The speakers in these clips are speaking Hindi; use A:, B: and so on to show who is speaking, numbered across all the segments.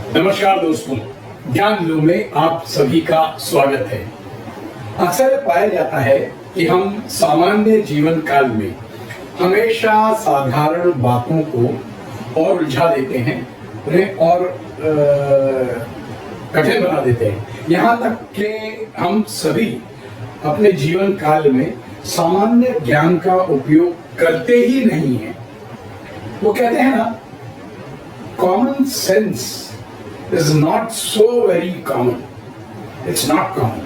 A: नमस्कार दोस्तों, ज्ञान लो में आप सभी का स्वागत है। अक्सर पाया जाता है कि हम सामान्य जीवन काल में हमेशा साधारण बातों को और उलझा देते हैं, उन्हें और कठिन बना देते हैं। यहाँ तक कि हम सभी अपने जीवन काल में सामान्य ज्ञान का उपयोग करते ही नहीं हैं। वो कहते हैं ना, common sense is not so very common. It's not common.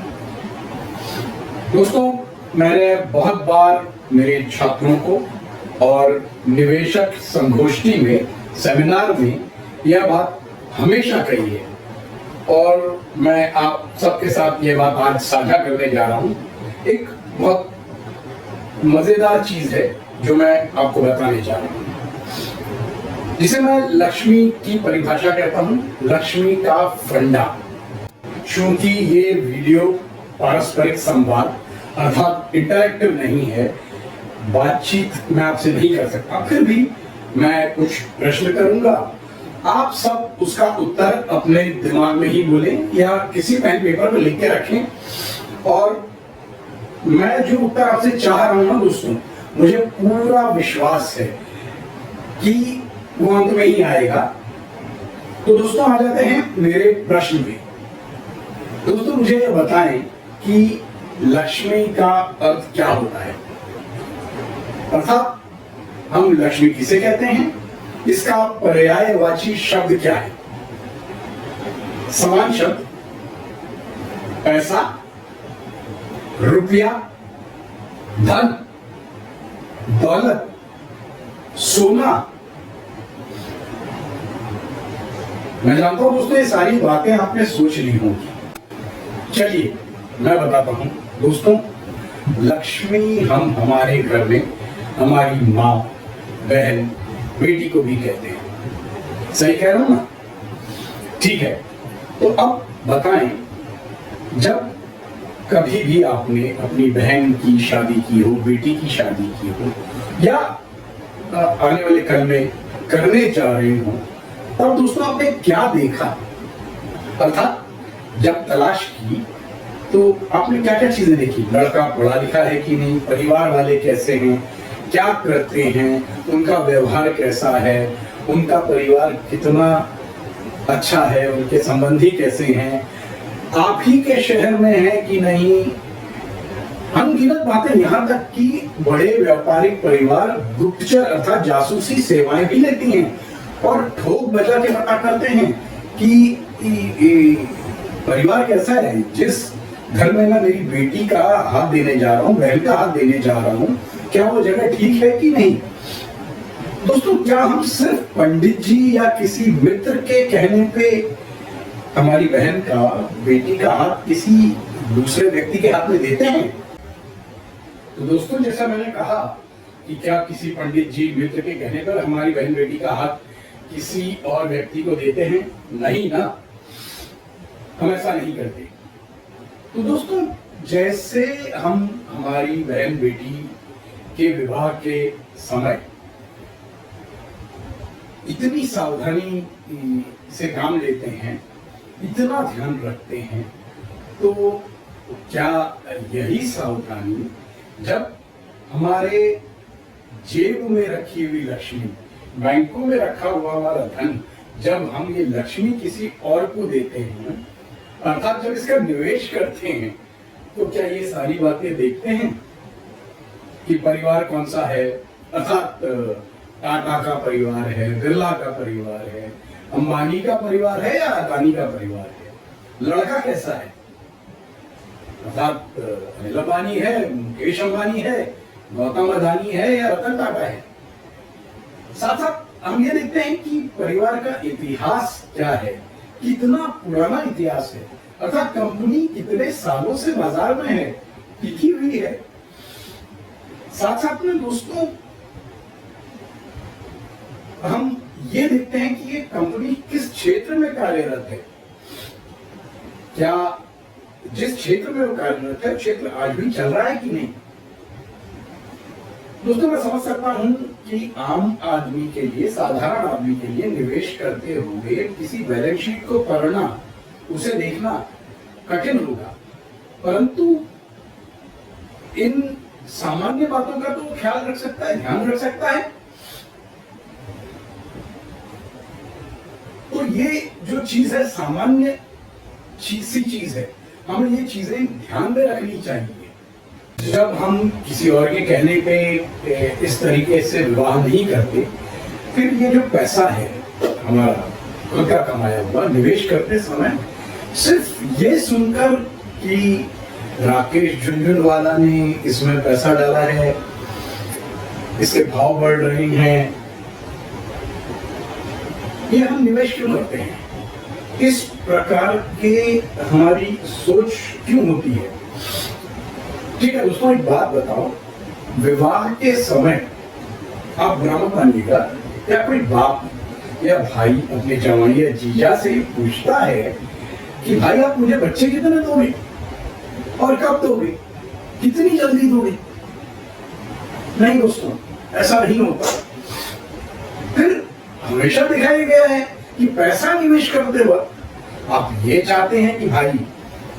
A: दोस्तों, मैंने बहुत बार मेरे छात्रों को और निवेशक संगोष्ठी में, सेमिनार में यह बात हमेशा कही है और मैं आप सबके साथ ये बात आज साझा करने जा रहा हूँ। एक बहुत मजेदार चीज है जो मैं आपको बताने जा रहा हूँ, जिसे मैं लक्ष्मी की परिभाषा कहता हूं, लक्ष्मी का फंडा। चूंकि ये वीडियो पारस्परिक संवाद अर्थात इंटरैक्टिव नहीं है, बातचीत मैं आपसे नहीं कर सकता, फिर भी मैं कुछ प्रश्न करूंगा, आप सब उसका उत्तर अपने दिमाग में ही बोलें या किसी पेन पेपर पर लिख के रखें। और मैं जो उत्तर आपसे चाह रहा हूं ना दोस्तों, मुझे पूरा विश्वास है कि वो अंत में ही आएगा। तो दोस्तों, आ जाते हैं मेरे प्रश्न में। दोस्तों, मुझे ये बताएं कि लक्ष्मी का अर्थ क्या होता है, अर्थात हम लक्ष्मी किसे कहते हैं, इसका पर्यायवाची शब्द क्या है। समान शब्द पैसा, रुपया, धन, दौलत, सोना। मैं जानता हूं दोस्तों, ये सारी बातें आपने सोच ली होंगी। चलिए मैं बताता हूं दोस्तों, लक्ष्मी हम हमारे घर में हमारी माँ, बहन, बेटी को भी कहते हैं। सही कह रहा हूं ना? ठीक है, तो अब बताएं, जब कभी भी आपने अपनी बहन की शादी की हो, बेटी की शादी की हो, या आने वाले कल में करने जा रहे हो, तब दोस्तों आपने क्या देखा, अर्थात जब तलाश की तो आपने क्या क्या चीजें देखी। लड़का पढ़ा लिखा है कि नहीं, परिवार वाले कैसे हैं, क्या करते हैं, उनका व्यवहार कैसा है, उनका परिवार कितना अच्छा है, उनके संबंधी कैसे हैं, आप ही के शहर में है कि नहीं। अनगिनत बातें, यहाँ तक कि बड़े व्यापारिक परिवार गुप्तचर अर्थात जासूसी सेवाएं भी लेती हैं और ठोक बजा के पता करते हैं कि परिवार कैसा है। जिस घर में मैं मेरी बेटी का हाथ देने जा रहा हूँ, बहन का हाथ देने जा रहा हूँ, क्या वो जगह ठीक है कि नहीं। दोस्तों, क्या हम सिर्फ पंडित जी या किसी मित्र के कहने पे हमारी बहन का, बेटी का हाथ किसी दूसरे व्यक्ति के हाथ में देते हैं? तो दोस्तों, जैसा मैंने कहा कि क्या किसी पंडित जी, मित्र के कहने पर हमारी बहन बेटी का हाथ किसी और व्यक्ति को देते हैं? नहीं ना, हम ऐसा नहीं करते। तो दोस्तों, जैसे हम हमारी बहन बेटी के विवाह के समय इतनी सावधानी से काम लेते हैं, इतना ध्यान रखते हैं, तो क्या यही सावधानी जब हमारे जेब में रखी हुई लक्ष्मी, बैंकों में रखा हुआ हमारा धन, जब हम ये लक्ष्मी किसी और को देते हैं, अर्थात जब इसका निवेश करते हैं, तो क्या ये सारी बातें देखते हैं कि परिवार कौन सा है, अर्थात टाटा का परिवार है, बिरला का परिवार है, अंबानी का परिवार है या अदानी का परिवार है, लड़का कैसा है, अर्थात अनिल अंबानी है, मुकेश अंबानी है, गौतम अदानी है या रतन टाटा है। साथ साथ हम ये देखते हैं कि परिवार का इतिहास क्या है, कितना पुराना इतिहास है, अर्थात कंपनी कितने सालों से बाजार में है, टिकी हुई है। साथ साथ में दोस्तों, हम ये देखते हैं कि ये कंपनी किस क्षेत्र में कार्यरत है, क्या जिस क्षेत्र में वो कार्यरत है क्षेत्र आज भी चल रहा है कि नहीं। दोस्तों मैं समझ सकता हूं कि आम आदमी के लिए, साधारण आदमी के लिए निवेश करते हुए किसी बैलेंस शीट को पढ़ना, उसे देखना कठिन होगा, परंतु इन सामान्य बातों का तो ख्याल रख सकता है, ध्यान रख सकता है। तो ये जो चीज है, सामान्य सी चीज है, हमें ये चीजें ध्यान में रखनी चाहिए। जब हम किसी और के कहने पे इस तरीके से विवाह नहीं करते, फिर ये जो पैसा है हमारा खुद का कमाया हुआ, निवेश करते समय सिर्फ ये सुनकर कि राकेश झुनझुनवाला ने इसमें पैसा डाला है, इसके भाव बढ़ रहे हैं, ये हम निवेश क्यों करते हैं? इस प्रकार के हमारी सोच क्यों होती है? ठीक है दोस्तों, एक बात बताओ, विवाह के समय आप ब्राह्मण मानिएगा या कोई बाप या भाई अपने जवाई या जीजा से पूछता है कि भाई आप मुझे बच्चे कितने दोगे और कब दोगे, कितनी जल्दी दोगे? नहीं दोस्तों, ऐसा नहीं होता। फिर हमेशा दिखाया गया है कि पैसा निवेश करते वक्त आप ये चाहते हैं कि भाई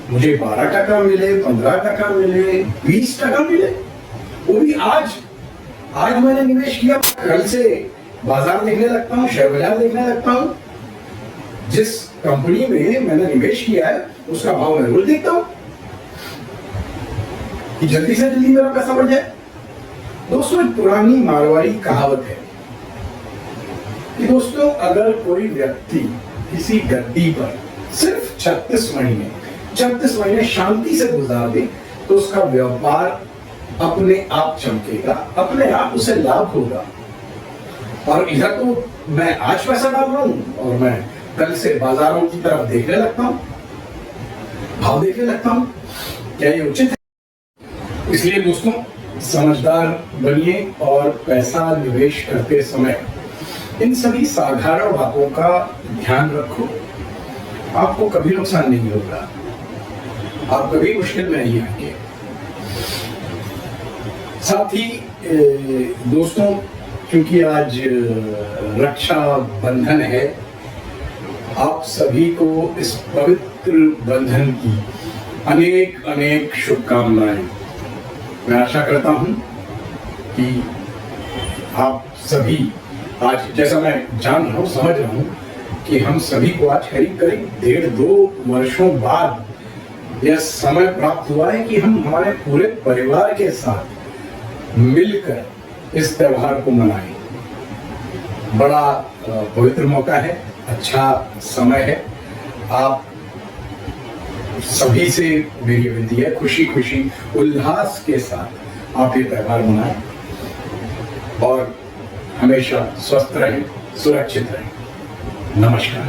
A: मुझे 12% मिले, 15% मिले, 20% मिले, वो भी आज मैंने निवेश किया, कल से बाजार देखने लगता हूँ, शेयर बाजार देखने लगता हूँ, जिस कंपनी में मैंने निवेश किया है उसका भाव मैं रोज देखता हूँ कि जल्दी से जल्दी मेरा पैसा बढ़ जाए। दोस्तों, एक पुरानी मारवाड़ी कहावत है कि दोस्तों, अगर कोई व्यक्ति किसी गद्दी पर सिर्फ 36 महीने शांति से गुजार दे तो उसका व्यापार अपने आप चमकेगा, अपने आप उसे लाभ होगा। और इधर तो मैं आज पैसा डाल रहा हूं और मैं कल से बाजारों की तरफ देखने लगता हूं, भाव देखने लगता हूं। क्या ये उचित है? इसलिए दोस्तों, समझदार बनिए और पैसा निवेश करते समय इन सभी साधारण बातों का ध्यान रखो। आपको कभी नुकसान नहीं होगा, आप कभी मुश्किल में नहीं आएंगे। साथ ही दोस्तों, क्योंकि आज रक्षा बंधन है, आप सभी को इस पवित्र बंधन की अनेक अनेक शुभकामनाएं। मैं आशा करता हूं कि आप सभी आज, जैसा मैं जान रहा हूं, समझ रहा हूं कि हम सभी को आज करीब 1.5-2 वर्षों बाद यह समय प्राप्त हुआ है कि हम हमारे पूरे परिवार के साथ मिलकर इस त्योहार को मनाएं। बड़ा पवित्र मौका है, अच्छा समय है। आप सभी से मेरी विनती है, खुशी खुशी उल्लास के साथ आप ये त्योहार मनाएं और हमेशा स्वस्थ रहें, सुरक्षित रहें। नमस्कार।